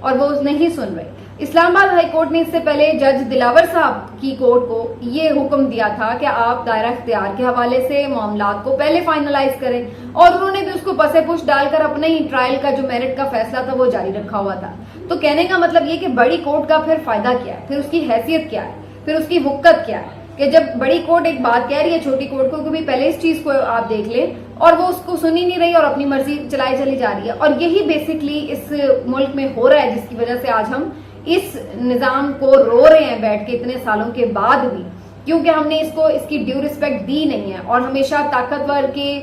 اور وہ نہیں سن رہے. اسلام آباد ہائی کورٹ نے اس سے پہلے جج دلاور صاحب کی کورٹ کو یہ حکم دیا تھا کہ آپ دائرہ اختیار کے حوالے سے معاملات کو پہلے فائنلائز کریں, اور انہوں نے بھی اس کو پسے پش ڈال کر اپنے ہی ٹرائل کا جو میرٹ کا فیصلہ تھا وہ جاری رکھا ہوا تھا. تو کہنے کا مطلب یہ کہ بڑی کورٹ کا پھر فائدہ کیا ہے, پھر اس کی حیثیت کیا ہے, پھر اس کی وقت کیا ہے, کہ جب بڑی کورٹ ایک بات کہہ رہی ہے چھوٹی کورٹ کو کہ بھی پہلے اس چیز کو آپ دیکھ لیں, اور وہ اس کو سن ہی نہیں رہی اور اپنی مرضی چلائی چلی جا رہی ہے. اور یہی بیسکلی اس ملک میں ہو رہا ہے, جس کی وجہ سے آج ہم اس نظام کو رو رہے ہیں بیٹھ کے اتنے سالوں کے بعد بھی, کیونکہ ہم نے اس کی ڈیو ریسپیکٹ دی نہیں ہے, اور ہمیشہ طاقتور کے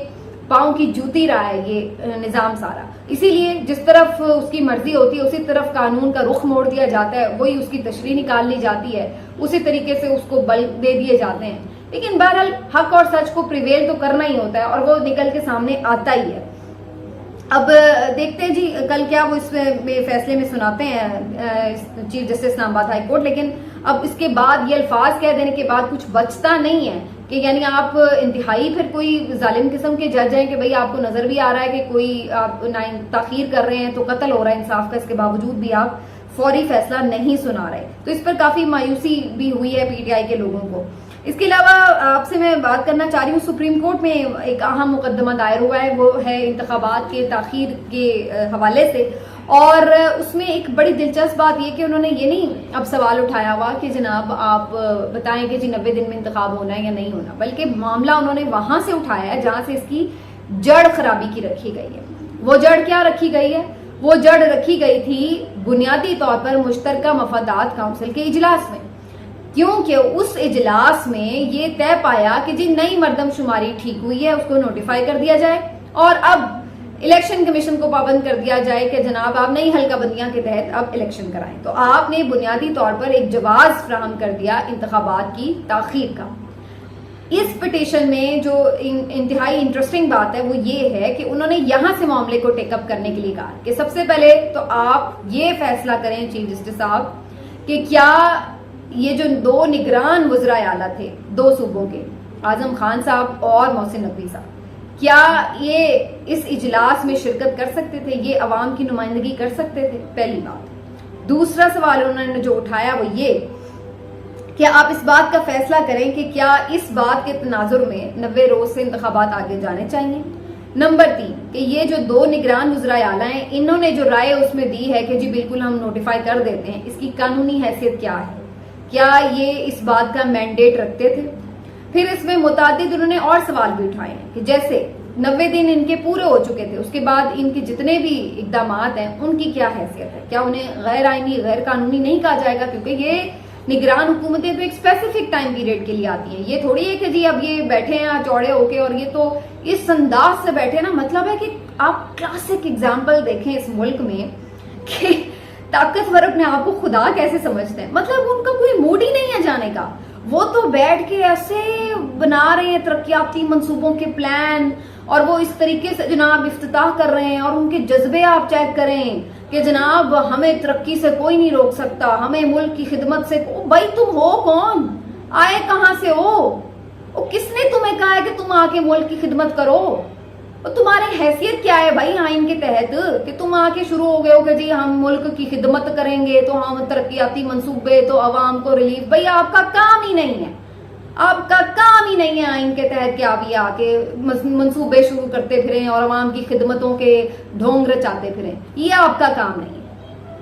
پاؤں کی جوتی رہا ہے یہ نظام سارا. اسی لیے جس طرف اس کی مرضی ہوتی ہے اسی طرف قانون کا رخ موڑ دیا جاتا ہے, وہی اس کی تشریح نکال لی جاتی ہے, اسی طریقے سے اس کو بل دے دیے جاتے ہیں. لیکن بہرحال حق اور سچ کو پریویل تو کرنا ہی ہوتا ہے, اور وہ نکل کے سامنے آتا ہی ہے. اب دیکھتے ہیں جی کل کیا وہ اس فیصلے میں سناتے ہیں چیف جسٹس اسلام آباد ہائی کورٹ. لیکن اب اس کے بعد یہ الفاظ کہہ دینے کے بعد کچھ بچتا نہیں ہے کہ یعنی آپ انتہائی پھر کوئی ظالم قسم کے جج ہیں کہ بھئی آپ کو نظر بھی آ رہا ہے کہ کوئی آپ تاخیر کر رہے ہیں تو قتل ہو رہا ہے انصاف کا, اس کے باوجود بھی آپ فوری فیصلہ نہیں سنا رہے. تو اس پر کافی مایوسی بھی ہوئی ہے پی ٹی آئی کے لوگوں کو. اس کے علاوہ آپ سے میں بات کرنا چاہ رہی ہوں, سپریم کورٹ میں ایک اہم مقدمہ دائر ہوا ہے, وہ ہے انتخابات کے تاخیر کے حوالے سے. اور اس میں ایک بڑی دلچسپ بات یہ کہ انہوں نے یہ نہیں اب سوال اٹھایا ہوا کہ جناب آپ بتائیں کہ جی 90 دن میں انتخاب ہونا ہے یا نہیں ہونا, بلکہ معاملہ انہوں نے وہاں سے اٹھایا ہے جہاں سے اس کی جڑ خرابی کی رکھی گئی ہے. وہ جڑ کیا رکھی گئی ہے؟ وہ جڑ رکھی گئی تھی بنیادی طور پر مشترکہ مفادات کونسل کے اجلاس میں, کیونکہ اس اجلاس میں یہ طے پایا کہ جی نئی مردم شماری ٹھیک ہوئی ہے, اس کو نوٹیفائی کر دیا جائے, اور اب الیکشن کمیشن کو پابند کر دیا جائے کہ جناب آپ نئی حلقہ بندیاں کے تحت اب الیکشن کرائیں. تو آپ نے بنیادی طور پر ایک جواز فراہم کر دیا انتخابات کی تاخیر کا. اس پٹیشن میں جو انتہائی انٹرسٹنگ بات ہے وہ یہ ہے کہ انہوں نے یہاں سے معاملے کو ٹیک اپ کرنے کے لیے کہا کہ سب سے پہلے تو آپ یہ فیصلہ کریں چیف جسٹس صاحب کہ کیا یہ جو 2 نگران وزرائے اعلیٰ تھے 2 صوبوں کے, اعظم خان صاحب اور محسن نقوی صاحب, کیا یہ اس اجلاس میں شرکت کر سکتے تھے, یہ عوام کی نمائندگی کر سکتے تھے؟ پہلی بات. دوسرا سوال انہوں نے جو اٹھایا وہ یہ کہ آپ اس بات کا فیصلہ کریں کہ کیا اس بات کے تناظر میں 90 روز سے انتخابات آگے جانے چاہیے. نمبر 3 کہ یہ جو 2 نگران وزرائے اعلیٰ ہیں انہوں نے جو رائے اس میں دی ہے کہ جی بالکل ہم نوٹیفائی کر دیتے ہیں, اس کی قانونی حیثیت کیا ہے, کیا یہ اس بات کا مینڈیٹ رکھتے تھے؟ پھر اس میں متعدد انہوں نے اور سوال بھی اٹھائے ہیں کہ جیسے 90 دن ان کے پورے ہو چکے تھے, اس کے بعد ان کے جتنے بھی اقدامات ہیں ان کی کیا حیثیت ہے, کیا انہیں غیر آئینی غیر قانونی نہیں کہا جائے گا؟ کیونکہ یہ نگران حکومتیں تو ایک اسپیسیفک ٹائم پیریڈ کے لیے آتی ہیں, یہ تھوڑی ہے کہ جی اب یہ بیٹھے ہیں چوڑے ہو کے, اور یہ تو اس انداز سے بیٹھے نا. مطلب ہے کہ آپ کلاسک اگزامپل دیکھیں اس ملک میں کہ طاقتور اپنے آپ کو خدا کیسے سمجھتے ہیں. مطلب ان کا کوئی موڈ ہی نہیں ہے جانے کا, وہ تو بیٹھ کے ایسے بنا رہے ہیں ترقیاتی منصوبوں کے پلان, اور وہ اس طریقے سے جناب افتتاح کر رہے ہیں, اور ان کے جذبے آپ چیک کریں کہ جناب ہمیں ترقی سے کوئی نہیں روک سکتا, ہمیں ملک کی خدمت سے. بھائی تم ہو کون, آئے کہاں سے ہو, کس نے تمہیں کہا ہے کہ تم آ کے ملک کی خدمت کرو, تمہاری حیثیت کیا ہے بھائی آئین کے تحت کہ تم آ کے شروع ہو گئے ہو کہ جی ہم ملک کی خدمت کریں گے تو ہم ترقیاتی منصوبے تو عوام کو ریلیف. بھائی آپ کا کام ہی نہیں ہے, آپ کا کام ہی نہیں ہے آئین کے تحت کہ آپ یہ آ کے منصوبے شروع کرتے پھریں اور عوام کی خدمتوں کے ڈھونگ رچاتے پھریں, یہ آپ کا کام نہیں ہے.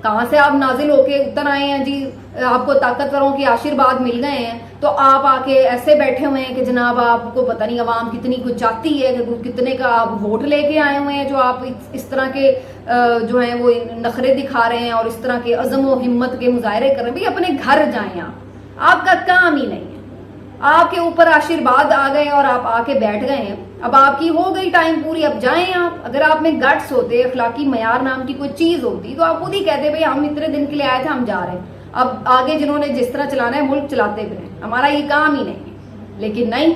کہاں سے آپ نازل ہو کے اتر آئے ہیں جی, آپ کو طاقتوروں کے آشیرواد مل گئے ہیں تو آپ آ کے ایسے بیٹھے ہوئے ہیں کہ جناب آپ کو پتہ نہیں عوام کتنی کچھ چاہتی ہے, کتنے کا آپ ووٹ لے کے آئے ہوئے ہیں, جو آپ اس طرح کے جو ہیں وہ نخرے دکھا رہے ہیں اور اس طرح کے عزم و ہمت کے مظاہرے کر رہے ہیں. بھائی اپنے گھر جائیں, آپ کا کام ہی نہیں ہے, آپ کے اوپر آشیرواد آ گئے اور آپ آ کے بیٹھ گئے ہیں. اب آپ کی ہو گئی ٹائم پوری, اب جائیں آپ. اگر آپ میں گٹس ہوتے, اخلاقی معیار نام کی کوئی چیز ہوتی تو آپ خود ہی کہتے بھائی ہم اتنے دن کے لیے آئے تھے, ہم جا رہے ہیں, اب آگے جنہوں نے جس طرح چلانا ہے ملک چلاتے پھریں, ہمارا یہ کام ہی نہیں ہے. لیکن نہیں,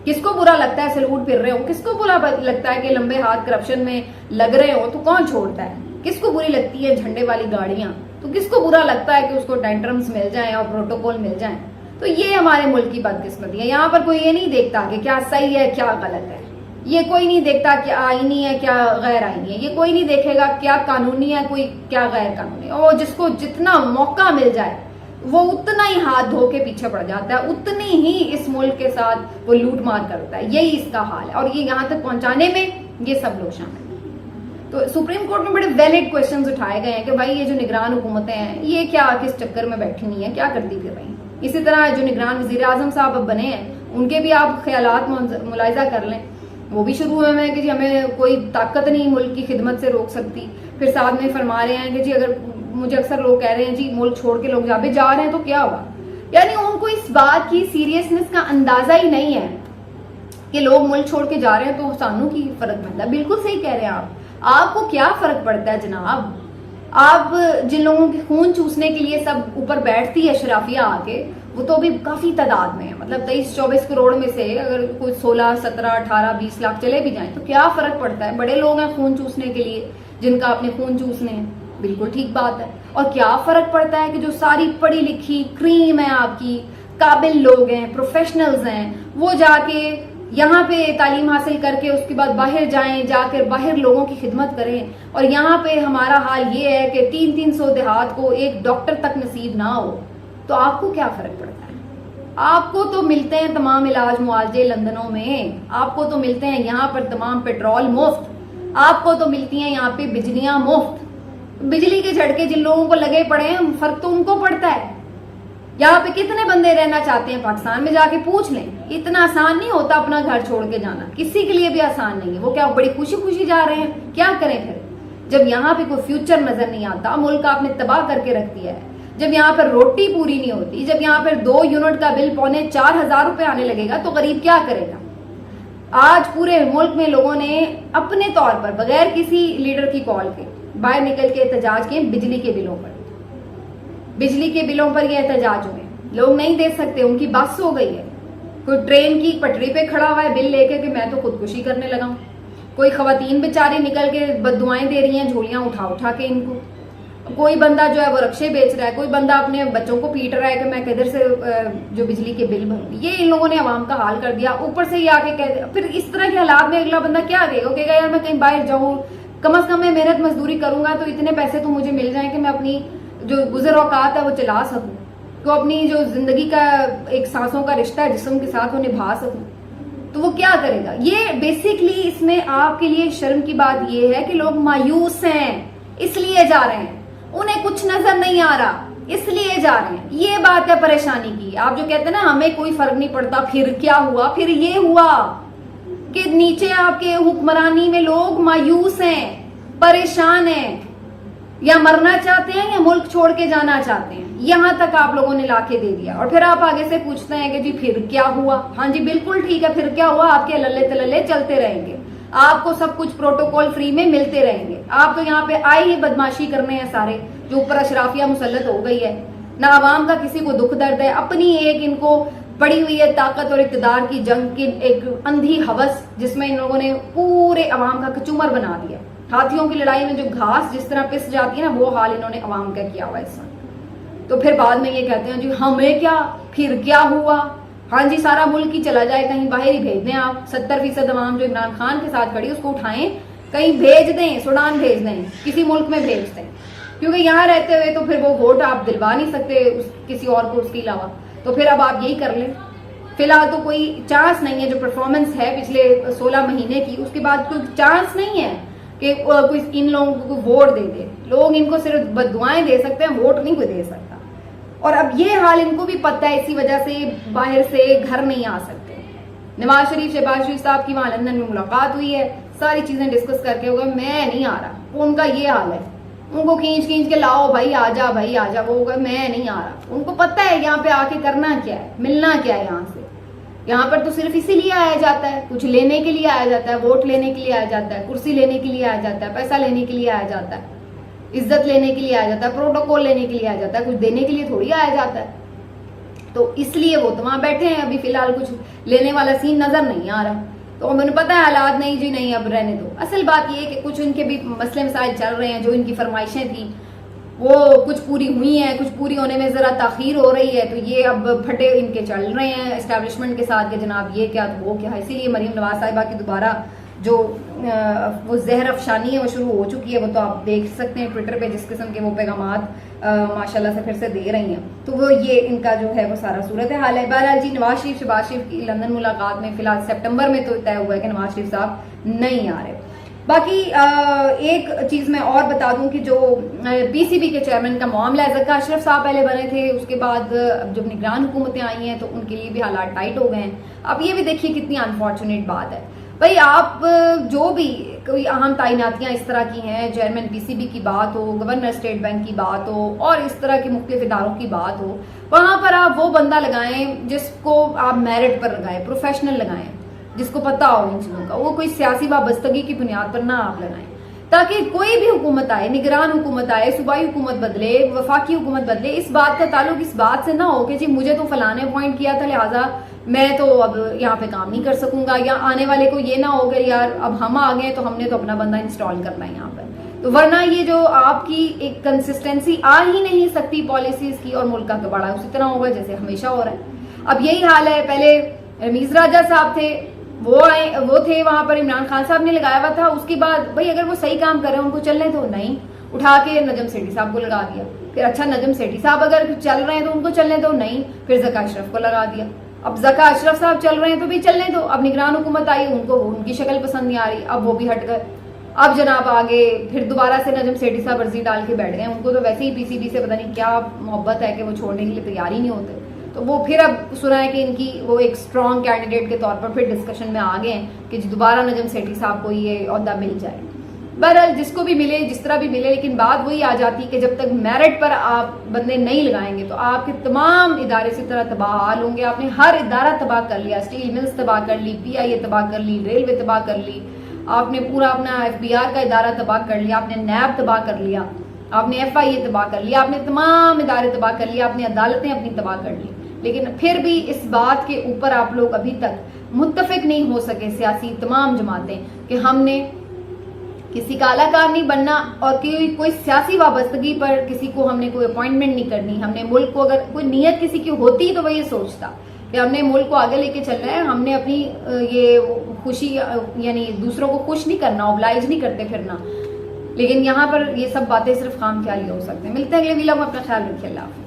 کس کو برا لگتا ہے سلوٹ پھر رہے ہو, کس کو برا لگتا ہے کہ لمبے ہاتھ کرپشن میں لگ رہے ہو تو کون چھوڑتا ہے, کس کو بری لگتی ہے جھنڈے والی گاڑیاں, تو کس کو برا لگتا ہے کہ اس کو ٹینٹرمز مل جائیں اور پروٹوکول مل جائیں. تو یہ ہمارے ملک کی بدقسمتی ہے. یہاں پر کوئی یہ نہیں دیکھتا کہ کیا صحیح ہے کیا غلط ہے, یہ کوئی نہیں دیکھتا کیا آئینی ہے کیا غیر آئینی ہے, یہ کوئی نہیں دیکھے گا کیا قانونی ہے کوئی کیا غیر قانونی ہے. اور جس کو جتنا موقع مل جائے وہ اتنا ہی ہاتھ دھو کے پیچھے پڑ جاتا ہے, اتنی ہی اس ملک کے ساتھ وہ لوٹ مار کرتا ہے. یہی اس کا حال ہے, اور یہ یہاں تک پہنچانے میں یہ سب لوگ شامل ہیں. تو سپریم کورٹ میں بڑے ویلڈ کوشچنز اٹھائے گئے ہیں کہ بھائی یہ جو نگران حکومتیں ہیں یہ کیا کس چکر میں بیٹھی ہوئی ہیں, کیا کرتی پھر رہی ہیں. اسی طرح جو نگران وزیر اعظم صاحب اب بنے ہیں ان کے بھی آپ خیالات ملاحظہ کر لیں, وہ بھی شروع ہوئے ہیں کہ جی ہمیں کوئی طاقت نہیں ملک کی خدمت سے روک سکتی. پھر ساتھ میں فرما رہے ہیں کہ جی اگر مجھے اکثر لوگ کہہ رہے ہیں جی ملک چھوڑ کے لوگ جا رہے ہیں تو کیا ہوا. یعنی ان کو اس بات کی سیریسنس کا اندازہ ہی نہیں ہے کہ لوگ ملک چھوڑ کے جا رہے ہیں تو سانوں کی فرق پڑتا ہے. بالکل صحیح کہہ رہے ہیں آپ کو کیا فرق پڑتا ہے جناب. آپ جن لوگوں کے خون چوسنے کے لیے سب اوپر بیٹھتی ہے شرافیہ آ کے, وہ تو ابھی کافی تعداد میں ہے. مطلب 23-24 کروڑ میں سے اگر کوئی 16, 17, 18, 20 لاکھ چلے بھی جائیں تو کیا فرق پڑتا ہے. بڑے لوگ ہیں خون چوسنے کے لیے جن کا اپنے خون چوسنے ہیں, بالکل ٹھیک بات ہے. اور کیا فرق پڑتا ہے کہ جو ساری پڑھی لکھی کریم ہے آپ کی, قابل لوگ ہیں, پروفیشنلز ہیں, وہ جا کے یہاں پہ تعلیم حاصل کر کے اس کے بعد باہر جائیں, جا کر باہر لوگوں کی خدمت کریں. اور یہاں پہ ہمارا حال یہ ہے کہ 300 دیہات کو ایک ڈاکٹر تک نصیب نہ ہو, تو آپ کو کیا فرق پڑتا ہے. آپ کو تو ملتے ہیں تمام علاج معالجے لندنوں میں, آپ کو تو ملتے ہیں یہاں پر تمام پیٹرول مفت, آپ کو تو ملتی ہیں یہاں پہ بجلیاں مفت. بجلی کے جھٹکے جن لوگوں کو لگے پڑے ہیں فرق تو ان کو پڑتا ہے. یہاں پہ کتنے بندے رہنا چاہتے ہیں پاکستان میں, جا کے پوچھ لیں. اتنا آسان نہیں ہوتا اپنا گھر چھوڑ کے جانا, کسی کے لیے بھی آسان نہیں ہے. وہ کیا بڑی خوشی خوشی جا رہے ہیں, کیا کریں پھر جب یہاں پہ کوئی فیوچر نظر نہیں آتا, ملک آپ نے تباہ کر کے رکھ دیا ہے. جب یہاں پر روٹی پوری نہیں ہوتی, جب یہاں پر 2 یونٹ کا بل 4,500 روپے آنے لگے گا تو غریب کیا کرے گا. آج پورے ملک میں لوگوں نے اپنے طور پر بغیر کسی لیڈر کی کال کے باہر نکل کے احتجاج کیے بجلی کے بلوں پر. بجلی کے بلوں پر یہ احتجاج ہوئے, لوگ نہیں دے سکتے, ان کی بس ہو گئی ہے. کوئی ٹرین کی پٹری پہ کھڑا ہوا ہے بل لے کے کہ میں تو خودکشی کرنے لگا ہوں. کوئی خواتین بیچاری نکل کے بددعائیں دے رہی ہیں جھولیاں اٹھا کے ان کو. کوئی بندہ جو ہے وہ رکشے بیچ رہا ہے, کوئی بندہ اپنے بچوں کو پیٹ رہا ہے کہ میں کدھر سے جو بجلی کے بل بھروں. یہ ان لوگوں نے عوام کا حال کر دیا. اوپر سے یہ آ کے کہہ دیا, پھر اس طرح کے حالات میں اگلا بندہ کیا کہے گا, کہے گا یار میں کہیں باہر جاؤں, کم از کم میں محنت مزدوری کروں گا تو اتنے پیسے تو مجھے مل جائیں کہ میں اپنی جو گزر اوقات ہے وہ چلا سکوں, تو اپنی جو زندگی کا ایک سانسوں کا رشتہ ہے جسم کے ساتھ وہ نبھا سکوں. تو وہ کیا کرے گا. یہ بیسکلی اس میں آپ کے لیے شرم کی بات یہ ہے کہ لوگ مایوس ہیں, اس لیے جا رہے ہیں. انہیں کچھ نظر نہیں آ رہا اس لیے جا رہے ہیں. یہ بات ہے پریشانی کی. آپ جو کہتے ہیں نا ہمیں کوئی فرق نہیں پڑتا, پھر کیا ہوا. پھر یہ ہوا کہ نیچے آپ کے حکمرانی میں لوگ مایوس ہیں, پریشان ہیں, یا مرنا چاہتے ہیں یا ملک چھوڑ کے جانا چاہتے ہیں. یہاں تک آپ لوگوں نے لا کے دے دیا. اور پھر آپ آگے سے پوچھتے ہیں کہ جی پھر کیا ہوا. ہاں جی بالکل ٹھیک ہے, پھر کیا ہوا. آپ کے للے تللے چلتے رہیں گے, آپ کو سب کچھ پروٹوکول فری میں ملتے رہیں گے. آپ تو یہاں پہ آئے ہی بدماشی کرنے ہیں سارے, جو اوپر اشرافیہ مسلط ہو گئی ہے. نہ عوام کا کسی کو دکھ درد ہے, اپنی ایک ان کو پڑی ہوئی ہے طاقت اور اقتدار کی جنگ کی ایک اندھی ہوس, جس میں ان لوگوں نے پورے عوام کا کچومر بنا دیا. ہاتھیوں کی لڑائی میں جو گھاس جس طرح پس جاتی ہے نا, وہ حال انہوں نے عوام کا کیا ہوا اس وقت. تو پھر بعد میں یہ کہتے ہیں جی ہمیں کیا, پھر کیا ہوا. ہاں جی سارا ملک ہی چلا جائے, کہیں باہر ہی بھیج دیں. آپ 70% عوام جو عمران خان کے ساتھ کھڑی اس کو اٹھائیں, کہیں بھیج دیں, سوڈان بھیج دیں, کسی ملک میں بھیج دیں, کیونکہ یہاں رہتے ہوئے تو پھر وہ ووٹ آپ دلوا نہیں سکتے کسی اور کو اس کے علاوہ. تو پھر اب آپ یہی کر لیں. فی الحال تو کوئی چانس نہیں ہے. جو پرفارمنس ہے پچھلے 16 مہینے کی, اس کے بعد کوئی چانس نہیں ہے کہ کوئی ان لوگوں کو ووٹ دے دے. لوگ ان کو صرف بددعائیں دے سکتے ہیں, ووٹ نہیں کوئی دے سکتا. اور اب یہ حال ان کو بھی پتہ ہے, اسی وجہ سے باہر سے گھر نہیں آ سکتے. نواز شریف شہباز شریف صاحب کی وہاں لندن میں ملاقات ہوئی ہے, ساری چیزیں ڈسکس کر کے ہوگا میں نہیں آ رہا. ان کا یہ حال ہے, ان کو کھینچ کے لاؤ بھائی آ جا بھائی آ جا, وہ ہوگا میں نہیں آ رہا. ان کو پتہ ہے یہاں پہ آ کے کرنا کیا ہے, ملنا کیا ہے. یہاں سے یہاں پر تو صرف اسی لیے آیا جاتا ہے, کچھ لینے کے لیے آیا جاتا ہے, ووٹ لینے کے لیے آیا جاتا ہے, کرسی لینے کے لیے آیا جاتا ہے, پیسہ لینے کے لیے آیا جاتا ہے, عزت لینے کے لیے آیا جاتا ہے, پروٹوکول لینے کے لیے آیا جاتا ہے, کچھ دینے کے لیے تھوڑی آیا جاتا ہے. تو اس لیے وہ تو وہاں بیٹھے ہیں. ابھی فی الحال کچھ لینے والا سین نظر نہیں آ رہا. تو مجھے پتا ہے حالات نہیں جی نہیں اب رہنے دو. اصل بات یہ ہے کہ کچھ ان کے بھی مسئلے مسائل چل رہے ہیں, جو ان کی فرمائشیں تھیں وہ کچھ پوری ہوئی ہیں, کچھ پوری ہونے میں ذرا تاخیر ہو رہی ہے, تو یہ اب پھٹے ان کے چل رہے ہیں اسٹیبلشمنٹ کے ساتھ کہ جناب یہ کیا تو وہ کیا. اسی لیے مریم نواز صاحبہ کی دوبارہ جو وہ زہر افشانی ہے وہ شروع ہو چکی ہے. وہ تو آپ دیکھ سکتے ہیں ٹویٹر پہ جس قسم کے وہ پیغامات ماشاءاللہ سے پھر سے دے رہی ہیں. تو وہ یہ ان کا جو ہے وہ سارا صورت حال ہے. بہرحال جی, نواز شریف شہباز شریف کی لندن ملاقات میں فی الحال سپٹمبر میں تو طے ہوا ہے کہ نواز شریف صاحب نہیں آ رہے. باقی ایک چیز میں اور بتا دوں کہ جو پی سی بی کے چیئرمین کا معاملہ ہے, ذکا اشرف صاحب پہلے بنے تھے, اس کے بعد جب نگران حکومتیں آئی ہیں تو ان کے لیے بھی حالات ٹائٹ ہو گئے ہیں. اب یہ بھی دیکھیے کتنی انفارچونیٹ بات ہے بھائی, آپ جو بھی کوئی اہم تعیناتیاں اس طرح کی ہیں, چیئرمین پی سی بی کی بات ہو, گورنر اسٹیٹ بینک کی بات ہو, اور اس طرح کے مختلف اداروں کی بات ہو, وہاں پر آپ وہ بندہ لگائیں جس کو آپ میرٹ پر لگائیں, پروفیشنل لگائیں, جس کو پتا ہو ان چیزوں کا. وہ کوئی سیاسی وابستگی کی بنیاد پر نہ آپ لگائیں, تاکہ کوئی بھی حکومت آئے, نگران حکومت آئے, صوبائی حکومت بدلے, وفاقی حکومت بدلے, اس بات کا تعلق اس بات سے نہ ہو کہ جی مجھے تو فلاں نے اپوائنٹ کیا تھا لہٰذا میں تو اب یہاں پہ کام نہیں کر سکوں گا, یا آنے والے کو یہ نہ ہو کہ یار اب ہم آ گئے تو ہم نے تو اپنا بندہ انسٹال کرنا ہے یہاں پر. تو ورنہ یہ جو آپ کی ایک کنسسٹنسی آ ہی نہیں سکتی پالیسیز کی, اور ملک کا کباڑا اسی طرح ہوگا جیسے ہمیشہ ہو رہا ہے. اب یہی حال ہے, پہلے رمیز راجہ صاحب تھے, وہ تھے وہاں پر, عمران خان صاحب نے لگایا ہوا تھا, اس کے بعد بھائی اگر وہ صحیح کام کر رہے ہیں ان کو چلنے تو نہیں, اٹھا کے نجم سیٹھی صاحب کو لگا دیا. پھر اچھا نجم سیٹھی صاحب اگر چل رہے ہیں تو ان کو چلنے دو, نہیں پھر ذکا اشرف کو لگا دیا. اب ذکا اشرف صاحب چل رہے ہیں تو بھی چلنے دو. اب نگران حکومت آئی, ان کو ان کی شکل پسند نہیں آ رہی, اب وہ بھی ہٹ گئے. اب جناب آگے پھر دوبارہ سے نجم سیٹھی صاحب عرضی ڈال کے بیٹھ گئے. ان کو تو ویسے ہی پی سی بی سے پتہ نہیں کیا محبت ہے کہ وہ چھوڑنے کے لیے تیار ہی نہیں ہوتے. تو وہ پھر اب سنا ہے کہ ان کی وہ ایک اسٹرانگ کینڈیڈیٹ کے طور پر پھر ڈسکشن میں آ گئے ہیں کہ دوبارہ نجم سیٹھی صاحب کو یہ عہدہ مل جائے. بہرحال جس کو بھی ملے, جس طرح بھی ملے, لیکن بات وہی آ جاتی کہ جب تک میرٹ پر آپ بندے نہیں لگائیں گے تو آپ کے تمام ادارے اسی طرح تباہ حال ہوں گے. آپ نے ہر ادارہ تباہ کر لیا, اسٹیل ملز تباہ کر لی, پی آئی اے تباہ کر لی, ریلوے تباہ کر لی, آپ نے پورا اپنا ایف بی آر کا ادارہ تباہ کر لیا, آپ نے نیب تباہ کر لیا, آپ نے ایف آئی اے تباہ کر لیا, آپ نے تمام ادارے تباہ کر لیا, آپ نے عدالتیں اپنی تباہ کر لی. لیکن پھر بھی اس بات کے اوپر آپ لوگ ابھی تک متفق نہیں ہو سکے, سیاسی تمام جماعتیں, کہ ہم نے کسی کا اعلیٰ کار نہیں بننا, اور کوئی سیاسی وابستگی پر کسی کو ہم نے کوئی اپوائنٹمنٹ نہیں کرنی. ہم نے ملک کو, اگر کوئی نیت کسی کی ہوتی تو وہ یہ سوچتا کہ ہم نے ملک کو آگے لے کے چلنا ہے, ہم نے اپنی یہ خوشی یعنی دوسروں کو خوش نہیں کرنا, اوبلائج نہیں کرتے پھرنا. لیکن یہاں پر یہ سب باتیں صرف خام خیالی ہو سکتے ہیں. ملتے ہیں اگلے ویلاگ میں, اپنا خیال رکھیے. اللہ حافظ.